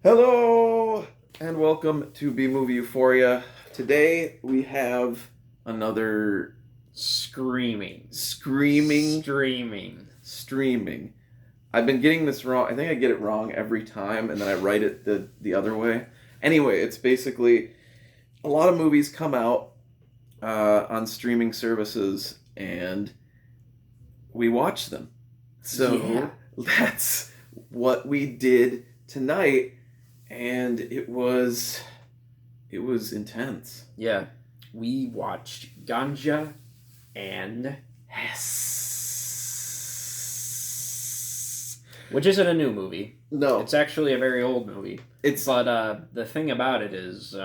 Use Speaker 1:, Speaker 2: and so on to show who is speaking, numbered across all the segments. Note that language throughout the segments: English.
Speaker 1: Hello and welcome to B Movie Euphoria. Today we have another
Speaker 2: Screaming.
Speaker 1: streaming. I've been getting this wrong. I think I get it wrong every time, and then I write it the other way. Anyway, it's basically a lot of movies come out on streaming services, and we watch them. So that's what we did tonight. And it was intense.
Speaker 2: Yeah. We watched Ganja and Hess. Which isn't a new movie.
Speaker 1: No.
Speaker 2: It's actually a very old movie. But the thing about it is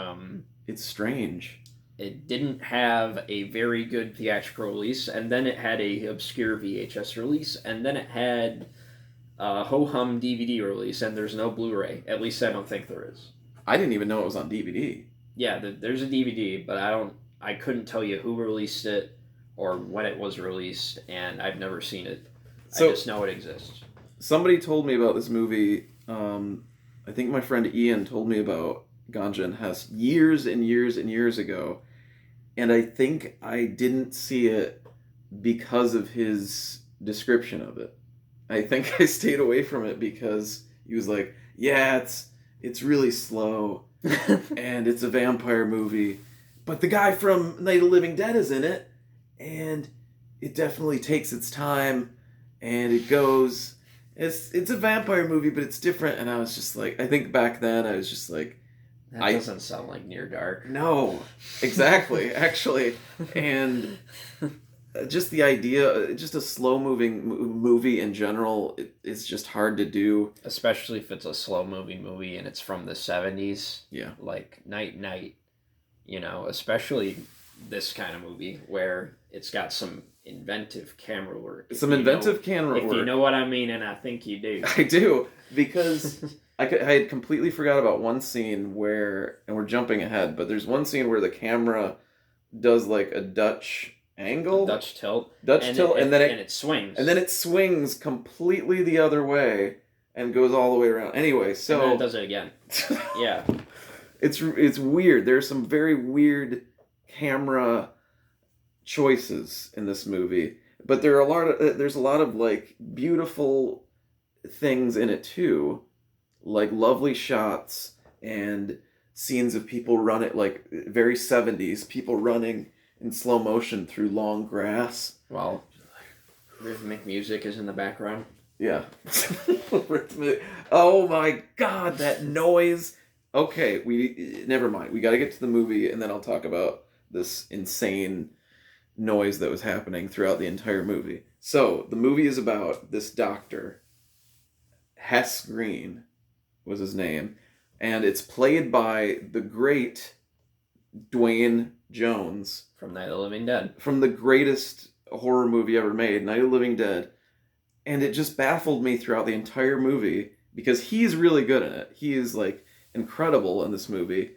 Speaker 1: it's strange.
Speaker 2: It didn't have a very good theatrical release, and then it had a obscure VHS release, and then it had ho-hum DVD release, and there's no Blu-ray. At least I don't think there is.
Speaker 1: I didn't even know it was on DVD.
Speaker 2: Yeah, there's a DVD, but I couldn't tell you who released it or when it was released, and I've never seen it. So, I just know it exists.
Speaker 1: Somebody told me about this movie. I think my friend Ian told me about Ganja and Hess years and years and years ago, and I think I didn't see it because of his description of it. I think I stayed away from it because he was like, yeah, it's really slow, and it's a vampire movie, but the guy from Night of the Living Dead is in it, and it definitely takes its time, and it goes, it's a vampire movie, but it's different, and I was just like, I think back then I was just like,
Speaker 2: that doesn't sound like Near Dark.
Speaker 1: No, exactly, actually, and just the idea, just a slow-moving movie in general, it's just hard to do.
Speaker 2: Especially if it's a slow-moving movie and it's from the 70s.
Speaker 1: Yeah.
Speaker 2: Like Night Night, especially this kind of movie where it's got some inventive camera work. If you know what I mean, and I think you do.
Speaker 1: I do, because I had completely forgot about one scene where, and we're jumping ahead, but there's one scene where the camera does like a Dutch angle,
Speaker 2: Dutch tilt,
Speaker 1: and then
Speaker 2: it swings,
Speaker 1: and then it swings completely the other way and goes all the way around. Anyway, so
Speaker 2: and then it does it again. Yeah,
Speaker 1: it's weird. There's some very weird camera choices in this movie, but there's a lot of like beautiful things in it too, like lovely shots and scenes of people running, like very 70s people running in slow motion through long grass.
Speaker 2: Well, rhythmic music is in the background.
Speaker 1: Yeah. Oh my god, that noise. Okay, never mind. We got to get to the movie, and then I'll talk about this insane noise that was happening throughout the entire movie. So, the movie is about this doctor, Hess Green was his name, and it's played by the great Dwayne Jones.
Speaker 2: From Night of the Living Dead.
Speaker 1: From the greatest horror movie ever made, Night of the Living Dead. And it just baffled me throughout the entire movie, because he's really good in it. He is, like, incredible in this movie.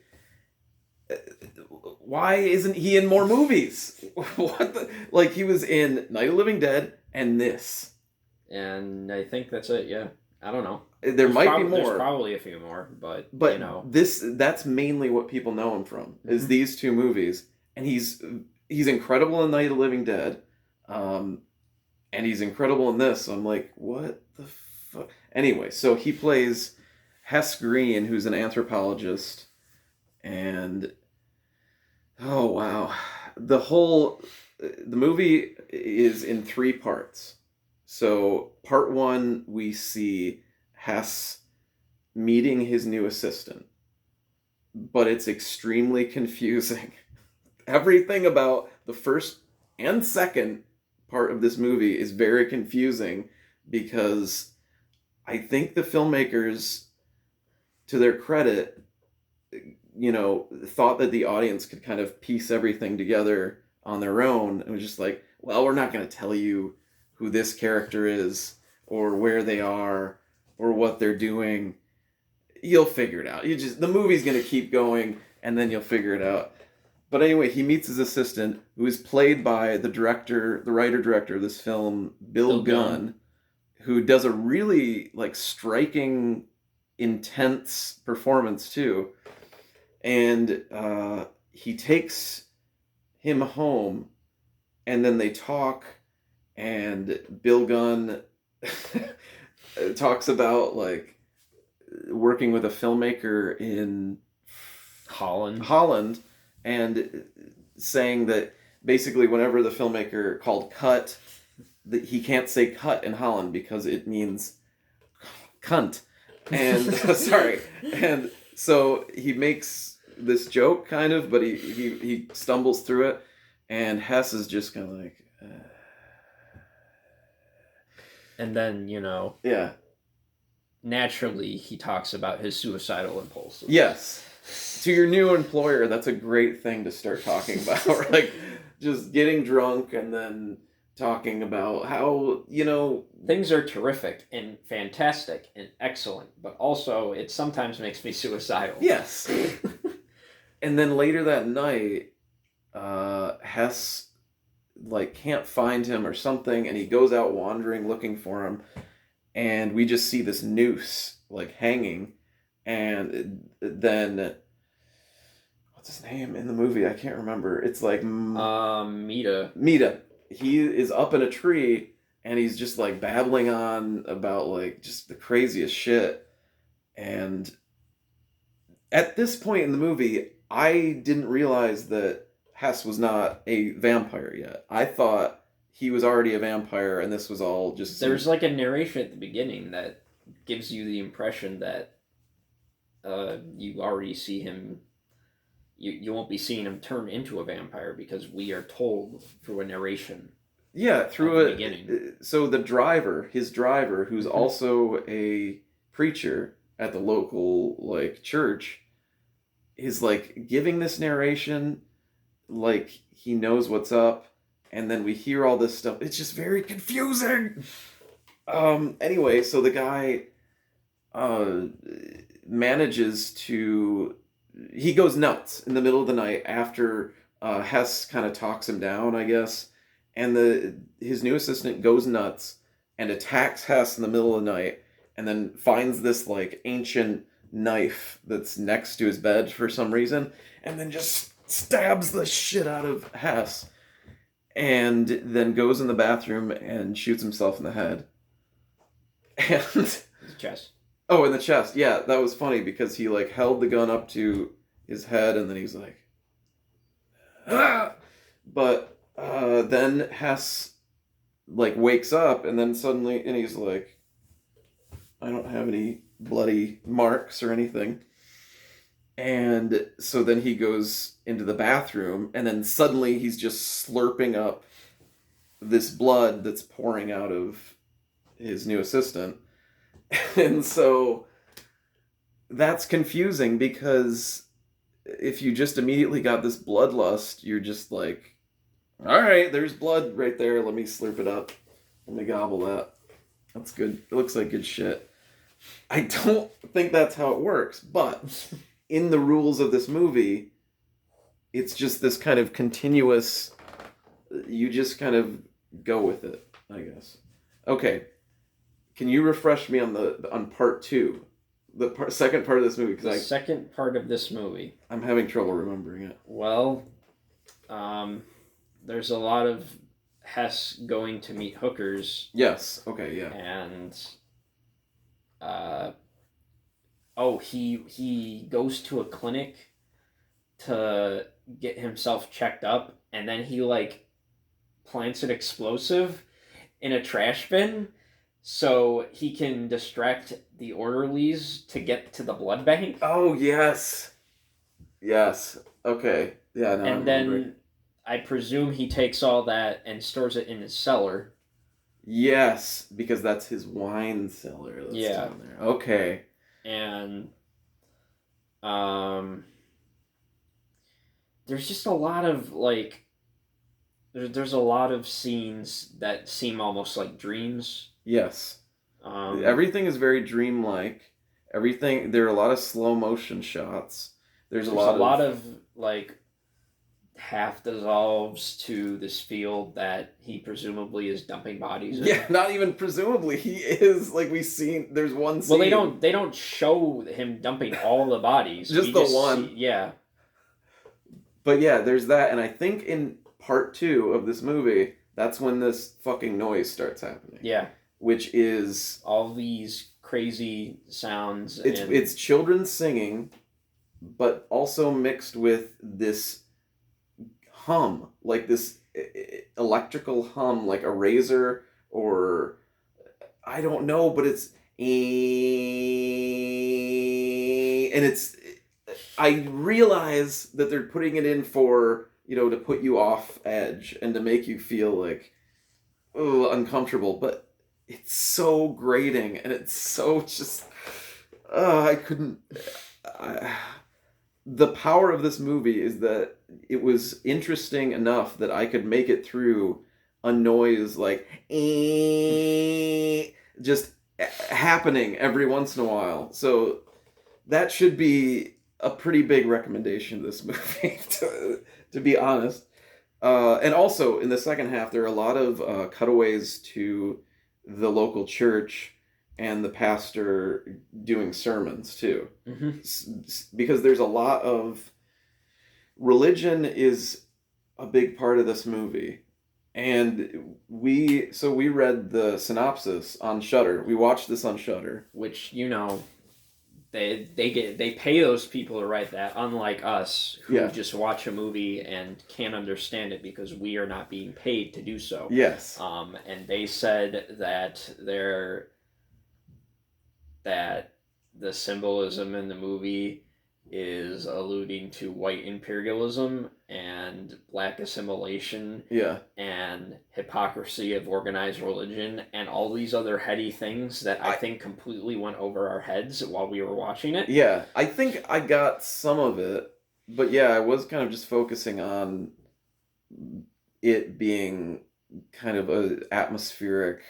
Speaker 1: Why isn't he in more movies? What the... Like, he was in Night of the Living Dead and this.
Speaker 2: And I think that's it, yeah. I don't know.
Speaker 1: There might be more.
Speaker 2: There's probably a few more, but
Speaker 1: that's mainly what people know him from, is these two movies. And he's incredible in Night of the Living Dead, and he's incredible in this. So I'm like, what the fuck? Anyway, so he plays Hess Green, who's an anthropologist, and oh wow, the movie is in 3 parts. So part 1, we see Hess meeting his new assistant, but it's extremely confusing. Everything about the first and second part of this movie is very confusing, because I think the filmmakers, to their credit, thought that the audience could kind of piece everything together on their own, and was just like, well, we're not going to tell you who this character is or where they are or what they're doing. You'll figure it out. The movie's going to keep going, and then you'll figure it out. But anyway, he meets his assistant, who is played by the writer-director of this film, Bill Gunn, who does a really, like, striking intense performance too. And he takes him home, and then they talk, and Bill Gunn talks about like working with a filmmaker in
Speaker 2: Holland,
Speaker 1: and saying that basically whenever the filmmaker called cut, that he can't say cut in Holland because it means cunt. And sorry. And so he makes this joke kind of, but he stumbles through it, and Hess is just kind of like
Speaker 2: and then
Speaker 1: yeah.
Speaker 2: Naturally he talks about his suicidal impulses.
Speaker 1: Yes. To your new employer, that's a great thing to start talking about. Like, just getting drunk and then talking about how,
Speaker 2: things are terrific and fantastic and excellent, but also it sometimes makes me suicidal.
Speaker 1: Yes. And then later that night, Hess, like, can't find him or something, and he goes out wandering looking for him, and we just see this noose, like, hanging, and then... What's his name in the movie? I can't remember. It's like...
Speaker 2: Mita.
Speaker 1: He is up in a tree, and he's just, like, babbling on about, like, just the craziest shit. And at this point in the movie, I didn't realize that Hess was not a vampire yet. I thought he was already a vampire, and this was all just...
Speaker 2: There's, like, a narration at the beginning that gives you the impression that you already see him... You won't be seeing him turn into a vampire because we are told through a narration.
Speaker 1: Yeah, through
Speaker 2: the beginning.
Speaker 1: So his driver, who's also a preacher at the local like church, is like giving this narration like he knows what's up, and then we hear all this stuff. It's just very confusing. Anyway, so the guy manages to... He goes nuts in the middle of the night after Hess kind of talks him down, I guess. And his new assistant goes nuts and attacks Hess in the middle of the night, and then finds this like ancient knife that's next to his bed for some reason, and then just stabs the shit out of Hess, and then goes in the bathroom and shoots himself in the head. And
Speaker 2: his chest.
Speaker 1: Oh, in the chest. Yeah, that was funny because he like held the gun up to his head, and then he's like, ah! But then Hess like wakes up, and then suddenly, and he's like, I don't have any bloody marks or anything. And so then he goes into the bathroom, and then suddenly he's just slurping up this blood that's pouring out of his new assistant. And so that's confusing because if you just immediately got this bloodlust, you're just like, all right, there's blood right there. Let me slurp it up. Let me gobble that. That's good. It looks like good shit. I don't think that's how it works, but in the rules of this movie, it's just this kind of continuous, you just kind of go with it, I guess. Okay. Can you refresh me on part two, second part of this movie?
Speaker 2: Second part of this movie.
Speaker 1: I'm having trouble remembering it.
Speaker 2: Well, there's a lot of Hess going to meet hookers.
Speaker 1: Yes. Okay. Yeah.
Speaker 2: And, he goes to a clinic to get himself checked up, and then he like plants an explosive in a trash bin, so he can distract the orderlies to get to the blood bank.
Speaker 1: Oh, yes. Yes. Okay. Yeah, no,
Speaker 2: and then I presume he takes all that and stores it in his cellar.
Speaker 1: Yes, because that's his wine cellar that's down there. Okay.
Speaker 2: And there's just a lot of, like... There's a lot of scenes that seem almost like dreams.
Speaker 1: Yes. Everything is very dreamlike. There are a lot of slow motion shots. There's a lot of like
Speaker 2: half dissolves to this field that he presumably is dumping bodies in.
Speaker 1: Yeah, not even presumably. He is, like, we seen, there's one scene.
Speaker 2: Well, they don't show him dumping all the bodies.
Speaker 1: Just the one.
Speaker 2: Yeah.
Speaker 1: But yeah, there's that, and I think in part 2 of this movie, that's when this fucking noise starts happening.
Speaker 2: Yeah.
Speaker 1: Which is
Speaker 2: all these crazy sounds.
Speaker 1: It's children singing, but also mixed with this hum, like this electrical hum, like a razor, or I don't know, but it's and it's, I realize that they're putting it in for, you know, to put you off edge and to make you feel like uncomfortable, but it's so grating and it's so just I couldn't the power of this movie is that it was interesting enough that I could make it through a noise like just happening every once in a while. So that should be a pretty big recommendation to this movie, to be honest. And also, in the second half, there are a lot of cutaways to the local church and the pastor doing sermons, too.
Speaker 2: Mm-hmm.
Speaker 1: Because there's a lot of... Religion is a big part of this movie. And we read the synopsis on Shudder. We watched this on Shudder.
Speaker 2: Which, you know... They pay those people to write that, unlike us who just watch a movie and can't understand it because we are not being paid to do so.
Speaker 1: Yes.
Speaker 2: And they said that the symbolism in the movie is alluding to white imperialism and black assimilation, and hypocrisy of organized religion and all these other heady things that I think completely went over our heads while we were watching it.
Speaker 1: Yeah, I think I got some of it, but yeah, I was kind of just focusing on it being kind of a atmospheric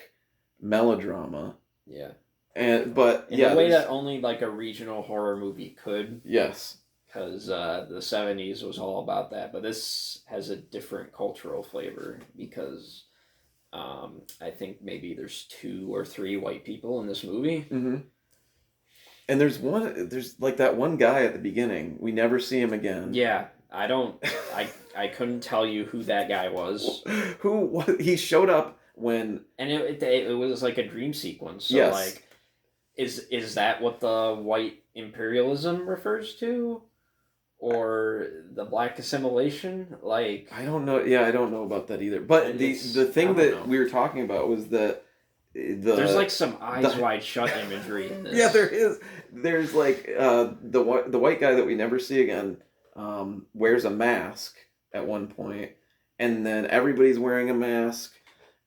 Speaker 1: melodrama.
Speaker 2: Yeah.
Speaker 1: But
Speaker 2: in a way that only like a regional horror movie could.
Speaker 1: Yes.
Speaker 2: Because the 70s was all about that. But this has a different cultural flavor because I think maybe there's 2 or 3 white people in this movie.
Speaker 1: Mm-hmm. And there's like that one guy at the beginning. We never see him again.
Speaker 2: Yeah. I couldn't tell you who that guy was.
Speaker 1: He showed up when...
Speaker 2: And it was like a dream sequence. So like... Is that what the white imperialism refers to? Or the black assimilation? Like...
Speaker 1: I don't know. Yeah, I don't know about that either. But the thing that we were talking about was that...
Speaker 2: There's like some eyes wide shut imagery in this.
Speaker 1: Yeah, there is. There's like... the white guy that we never see again wears a mask at one point. And then everybody's wearing a mask.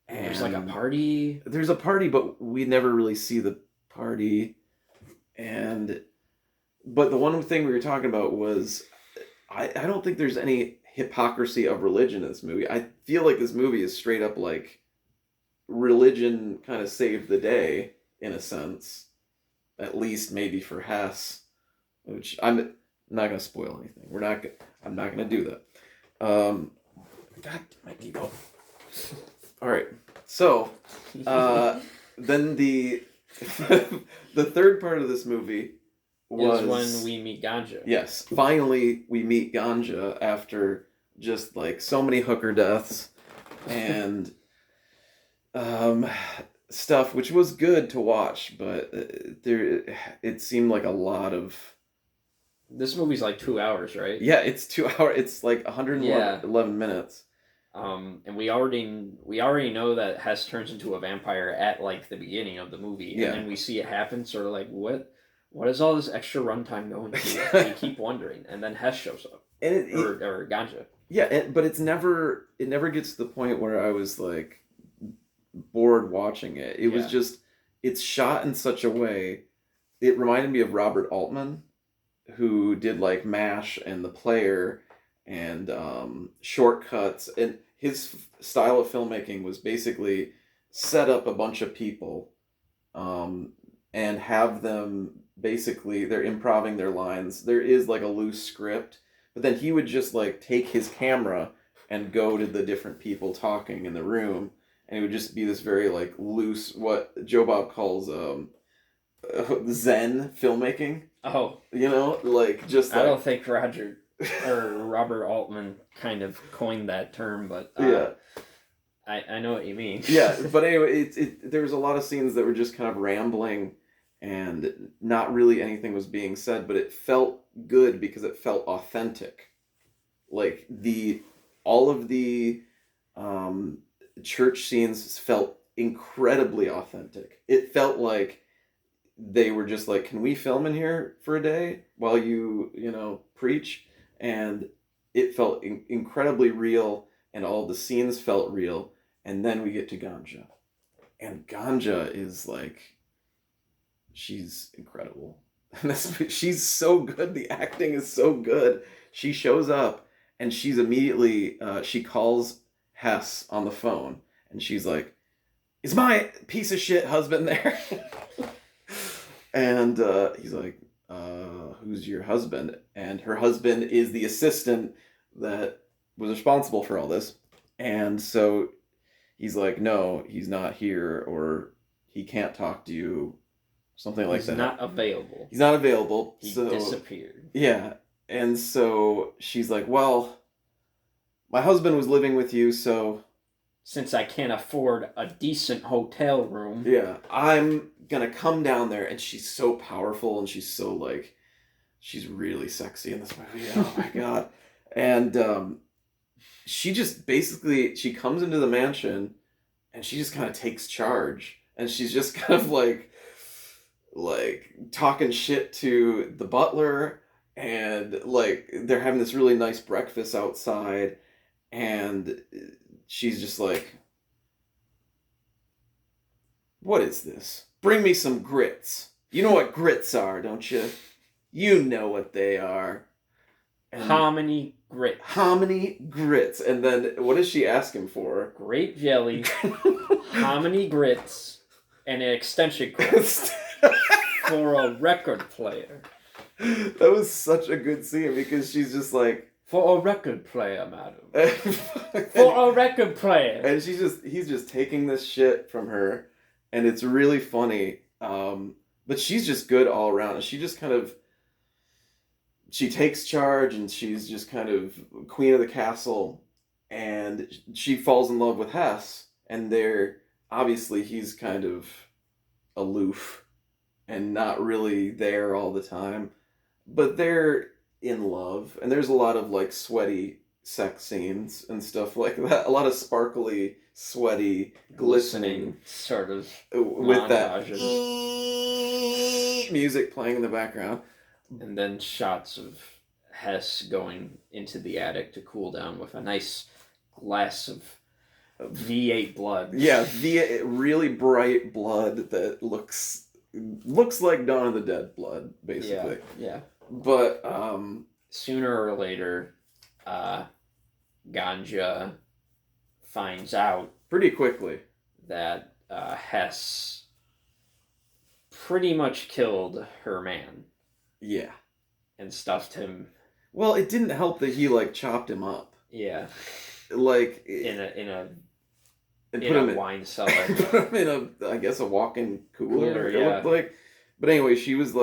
Speaker 2: And there's like a party.
Speaker 1: There's a party, but we never really see the party. But the one thing we were talking about was I don't think there's any hypocrisy of religion in this movie. I feel like this movie is straight up like religion kind of saved the day in a sense, at least maybe for Hess, which I'm not going to spoil anything. I'm not going to do that. God, my ego. All right. So, then the third part of this movie was
Speaker 2: when we meet Ganja.
Speaker 1: Yes, finally we meet Ganja after just like so many hooker deaths and stuff, which was good to watch, but it seemed like a lot of...
Speaker 2: This movie's like 2 hours, right?
Speaker 1: Yeah, it's 2 hours. It's like 111 minutes.
Speaker 2: And we already know that Hess turns into a vampire at like the beginning of the movie, and then we see it happen. Sort of like what is all this extra runtime going to? We keep wondering, and then Hess shows up, or Ganja.
Speaker 1: Yeah, but it never gets to the point where I was like bored watching it. It was just, it's shot in such a way. It reminded me of Robert Altman, who did like MASH and The Player and Shortcuts, and his style of filmmaking was basically set up a bunch of people and have them basically, they're improvising their lines. There is like a loose script, But then he would just like take his camera and go to the different people talking in the room, and it would just be this very like loose, what Joe Bob calls Zen filmmaking.
Speaker 2: Oh,
Speaker 1: You know, like just like
Speaker 2: I don't think Roger or Robert Altman kind of coined that term, but
Speaker 1: yeah.
Speaker 2: I know what you mean.
Speaker 1: Yeah, but anyway, there was a lot of scenes that were just kind of rambling, and not really anything was being said, but it felt good because it felt authentic. Like all of the um, church scenes felt incredibly authentic. It felt like they were just like, "Can we film in here for a day while you preach?" And it felt incredibly real, and all the scenes felt real. And then we get to Ganja, and Ganja is like, she's incredible. She's so good. The acting is so good. She shows up, and she's immediately she calls Hess on the phone, and she's like, "Is my piece of shit husband there?" And he's like, "Who's your husband?" And her husband is the assistant that was responsible for all this. And so he's like, "No, he's not here, or he can't talk to you," something like that.
Speaker 2: He's not available.
Speaker 1: He's not available.
Speaker 2: He
Speaker 1: so,
Speaker 2: disappeared.
Speaker 1: Yeah. And so she's like, "Well, my husband was living with you, so
Speaker 2: since I can't afford a decent hotel room,
Speaker 1: yeah, I'm gonna come down there." And she's so powerful, and she's so like, she's really sexy in this movie. Oh my god. And she just basically, she comes into the mansion, and she just kind of takes charge, and she's just kind of like talking shit to the butler, and like they're having this really nice breakfast outside, and she's just like, "What is this? Bring me some grits. You know what grits are, don't you? You know what they are." And
Speaker 2: hominy grits.
Speaker 1: hominy grits. And then what does she ask him for?
Speaker 2: Grape jelly, hominy grits, and an extension cord for a record player.
Speaker 1: That was such a good scene, because she's just like,
Speaker 2: "For a record player, madam. For a record player."
Speaker 1: And he's just taking this shit from her, and it's really funny. But she's just good all around. She just kind of, she takes charge, and she's just kind of queen of the castle, and she falls in love with Hess, and obviously he's kind of aloof and not really there all the time, but they're in love, and there's a lot of like sweaty sex scenes and stuff like that. A lot of sparkly, sweaty, glistening
Speaker 2: sort of
Speaker 1: with
Speaker 2: montages.
Speaker 1: That music playing in the background.
Speaker 2: And then shots of Hess going into the attic to cool down with a nice glass of V8 blood.
Speaker 1: Yeah, really bright blood that looks like Dawn of the Dead blood, basically.
Speaker 2: Yeah.
Speaker 1: But
Speaker 2: sooner or later, Ganja finds out
Speaker 1: pretty quickly
Speaker 2: that Hess pretty much killed her man.
Speaker 1: Yeah.
Speaker 2: And stuffed him.
Speaker 1: Well, it didn't help that he like chopped him up.
Speaker 2: Yeah.
Speaker 1: Like
Speaker 2: in a wine cellar.
Speaker 1: Put him in I guess a walk-in cooler.
Speaker 2: Yeah.
Speaker 1: It looked like. But anyway, she was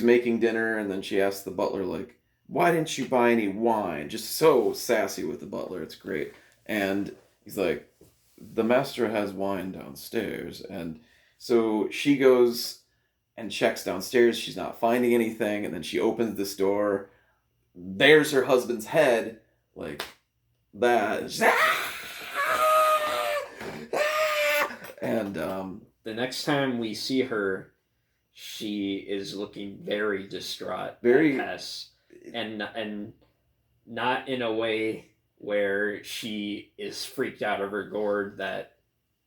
Speaker 1: making dinner, and then she asked the butler like, "Why didn't you buy any wine?" Just so sassy with the butler. It's great. And he's like, "The master has wine downstairs." And so she goes and checks downstairs. She's not finding anything, and then she opens this door. There's her husband's head, like that. And, she's, and
Speaker 2: the next time we see her, she is looking very distraught.
Speaker 1: Very
Speaker 2: Hess, and not in a way where she is freaked out of her gourd that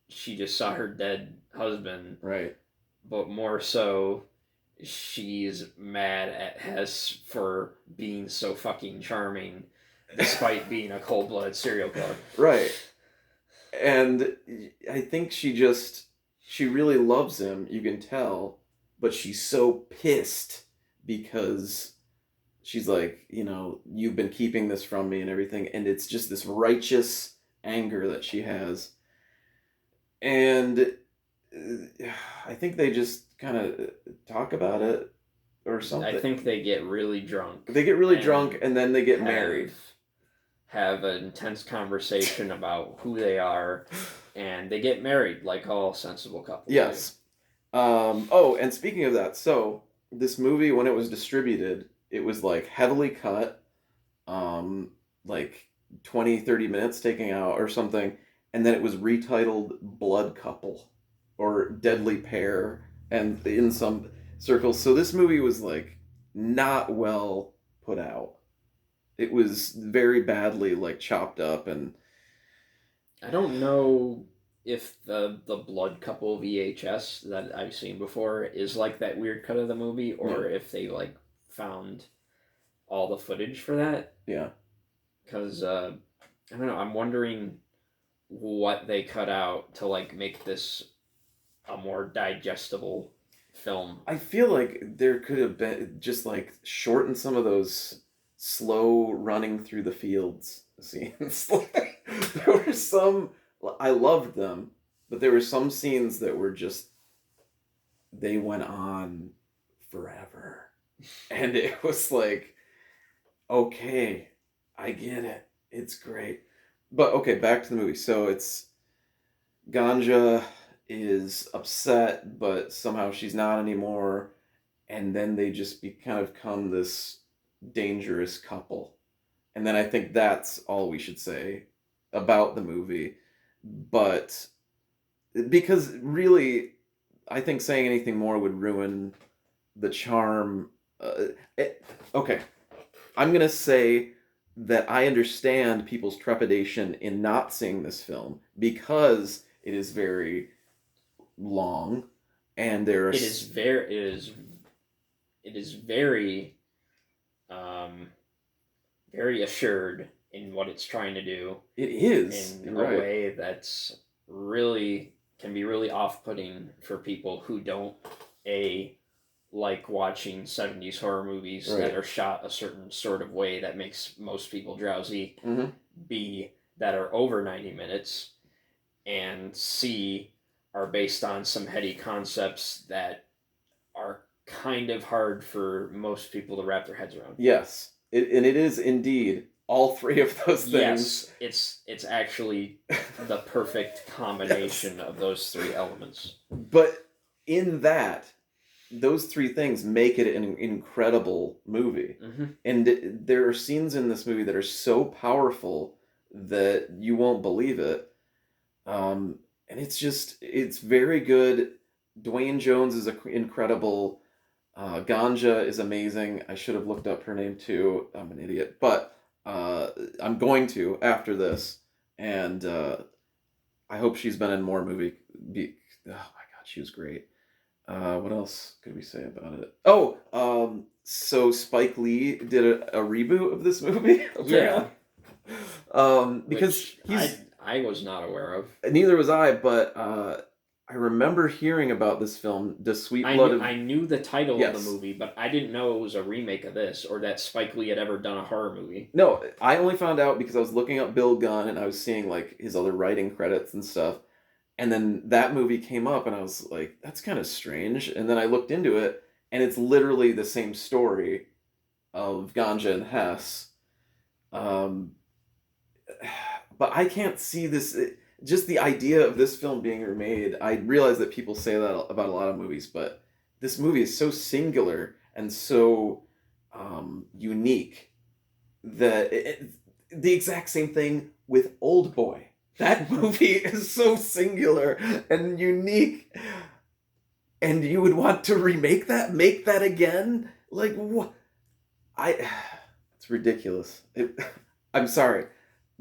Speaker 2: she just saw her dead husband.
Speaker 1: Right.
Speaker 2: But more so, she's mad at Hess for being so fucking charming, despite being a cold-blooded serial killer.
Speaker 1: Right. And I think she really loves him, you can tell, but she's so pissed because she's like, you've been keeping this from me and everything, and it's just this righteous anger that she has. And I think they just kind of talk about it or something.
Speaker 2: I think they get really drunk.
Speaker 1: They get really drunk, and then they get married.
Speaker 2: Have an intense conversation about who they are, and they get married like all sensible couples.
Speaker 1: Yes. And speaking of that, so this movie, when it was distributed, it was like heavily cut, like 20, 30 minutes taking out or something, and then it was retitled Blood Couple or Deadly Pair, and in some circles. So this movie was like not well put out. It was very badly like chopped up, and
Speaker 2: I don't know if the Blood Couple VHS that I've seen before is like that weird cut of the movie, or if they like found all the footage for that.
Speaker 1: Yeah.
Speaker 2: Because I don't know. I'm wondering what they cut out to like make this a more digestible film.
Speaker 1: I feel like there could have been just like shorten some of those slow running through the fields scenes. There were some, I loved them, but there were some scenes that were just, they went on forever. And it was like, okay, I get it. It's great. But okay, back to the movie. So it's Ganja is upset, but somehow she's not anymore. And then they just kind of become this dangerous couple. And then I think that's all we should say about the movie. But because really, I think saying anything more would ruin the charm. Okay, I'm going to say that I understand people's trepidation in not seeing this film because it is very long and there are...
Speaker 2: It is very very assured in what it's trying to do.
Speaker 1: It is.
Speaker 2: In a way that's really can be really off-putting for people who don't like watching 70s horror movies that are shot a certain sort of way that makes most people drowsy.
Speaker 1: Mm-hmm.
Speaker 2: B, that are over 90 minutes, and C, are based on some heady concepts that are kind of hard for most people to wrap their heads around.
Speaker 1: Yes, and it is indeed all three of those things.
Speaker 2: Yes, it's actually the perfect combination of those three elements.
Speaker 1: But in that, those three things make it an incredible movie.
Speaker 2: Mm-hmm.
Speaker 1: And there are scenes in this movie that are so powerful that you won't believe it. And it's very good. Dwayne Jones is incredible. Ganja is amazing. I should have looked up her name too. I'm an idiot. But I'm going to after this. And I hope she's been in more movie. Oh my God, she was great. What else could we say about it? Oh, so Spike Lee did a reboot of this movie.
Speaker 2: Yeah.
Speaker 1: Because
Speaker 2: I was not aware of.
Speaker 1: Neither was I, but I remember hearing about this film, The Sweet Blood
Speaker 2: I knew the title of the movie, but I didn't know it was a remake of this, or that Spike Lee had ever done a horror movie.
Speaker 1: No, I only found out because I was looking up Bill Gunn and I was seeing like his other writing credits and stuff. And then that movie came up and I was like, that's kind of strange. And then I looked into it and it's literally the same story of Ganja and Hess. But I can't see this, just the idea of this film being remade. I realize that people say that about a lot of movies, but this movie is so singular and so unique that the exact same thing with Old Boy. That movie is so singular and unique. And you would want to remake that? Make that again? Like, what? It's ridiculous. I'm sorry.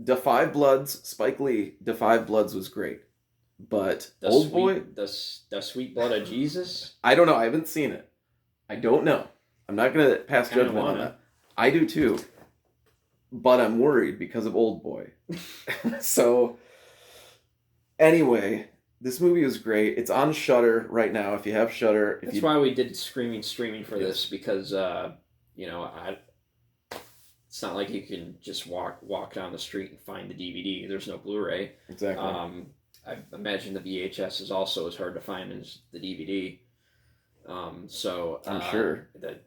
Speaker 1: Da 5 Bloods, Spike Lee, Da 5 Bloods was great. But Old Boy?
Speaker 2: The Sweet Blood of Jesus?
Speaker 1: I don't know. I haven't seen it. I don't know. I'm not going to pass judgment on that. I do too. But I'm worried because of Old Boy. So, anyway, this movie is great. It's on Shudder right now. If you have Shudder,
Speaker 2: that's why we did streaming for this, because It's not like you can just walk down the street and find the DVD. There's no Blu-ray.
Speaker 1: Exactly.
Speaker 2: I imagine the VHS is also as hard to find as the DVD. So
Speaker 1: I'm sure
Speaker 2: that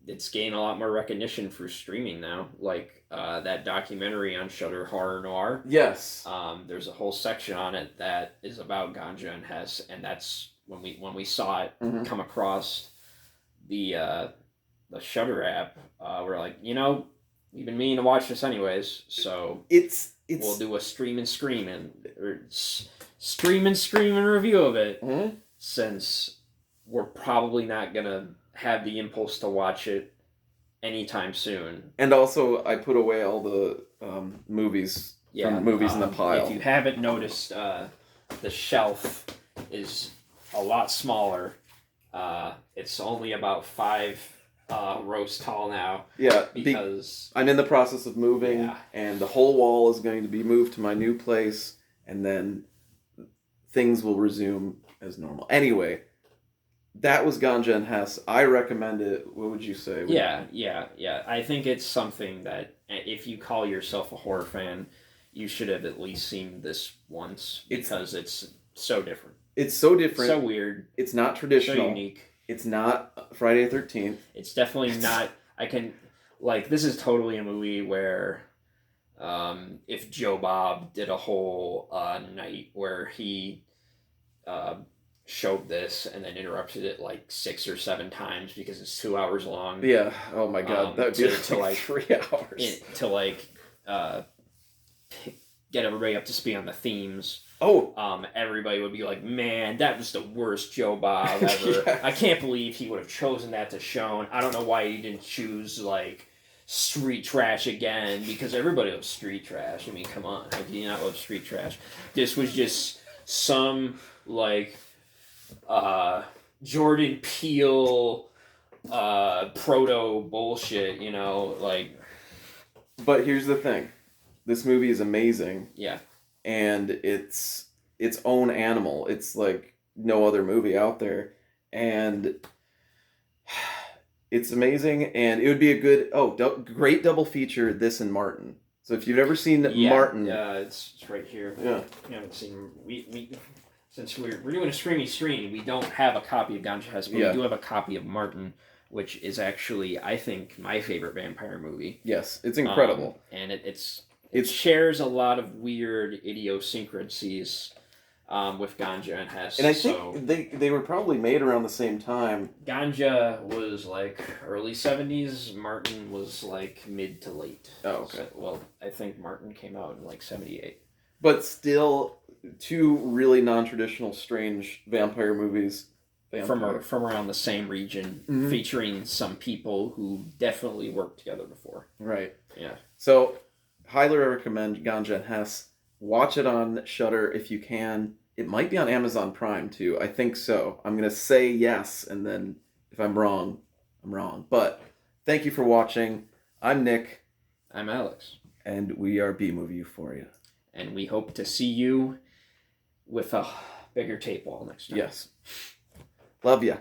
Speaker 2: it's gained a lot more recognition through streaming now. Like that documentary on Shudder, Horror Noir.
Speaker 1: Yes.
Speaker 2: There's a whole section on it that is about Ganja and Hess, and that's when we saw it come across the Shudder app. We're like, we've been meaning to watch this anyways, so
Speaker 1: it's
Speaker 2: we'll do a stream and review of it, since we're probably not gonna have the impulse to watch it anytime soon.
Speaker 1: And also, I put away all the movies from movies in the pile.
Speaker 2: If you haven't noticed, the shelf is a lot smaller. It's only about 5 rows tall now.
Speaker 1: Yeah,
Speaker 2: because
Speaker 1: I'm in the process of moving, and the whole wall is going to be moved to my new place, and then things will resume as normal. Anyway, that was Ganja and Hess. I recommend it. What would you say?
Speaker 2: Yeah. I think it's something that if you call yourself a horror fan, you should have at least seen this once, because it's so different.
Speaker 1: It's so different.
Speaker 2: So weird.
Speaker 1: It's not traditional.
Speaker 2: So unique.
Speaker 1: It's not Friday the 13th.
Speaker 2: It's definitely not. This is totally a movie where if Joe Bob did a whole night where he showed this and then interrupted it like 6 or 7 times because it's 2 hours long.
Speaker 1: Yeah. Oh my God. That would be like 3 hours.
Speaker 2: Get everybody up to speed on the themes.
Speaker 1: Oh.
Speaker 2: Everybody would be like, man, that was the worst Joe Bob ever. Yes. I can't believe he would have chosen that to show. I don't know why he didn't choose, street trash again, because everybody loves street trash. I mean, come on. How do you not love street trash? This was just some, Jordan Peele, proto bullshit,
Speaker 1: But here's the thing. This movie is amazing.
Speaker 2: Yeah.
Speaker 1: And it's its own animal. It's like no other movie out there. And it's amazing. And it would be a good, great double feature, this and Martin. So if you've ever seen Martin.
Speaker 2: Yeah, it's right here.
Speaker 1: Yeah.
Speaker 2: We haven't seen, since we're doing a stream, we don't have a copy of Ganja Hess, but we do have a copy of Martin, which is actually, I think, my favorite vampire movie.
Speaker 1: Yes, it's incredible.
Speaker 2: And it shares a lot of weird idiosyncrasies with Ganja and Hess.
Speaker 1: And I think they were probably made around the same time.
Speaker 2: Ganja was early 70s. Martin was mid to late.
Speaker 1: Oh, okay.
Speaker 2: So, I think Martin came out in 78.
Speaker 1: But still, 2 really non-traditional, strange vampire movies.
Speaker 2: From around the same region, featuring some people who definitely worked together before.
Speaker 1: Right.
Speaker 2: Yeah.
Speaker 1: So, highly recommend Ganja and Hess. Watch it on Shudder if you can. It might be on Amazon Prime too. I think so. I'm going to say yes, and then if I'm wrong, I'm wrong. But thank you for watching. I'm Nick.
Speaker 2: I'm Alex.
Speaker 1: And we are B-Movie Euphoria.
Speaker 2: And we hope to see you with a bigger tape wall next time.
Speaker 1: Yes. Love ya.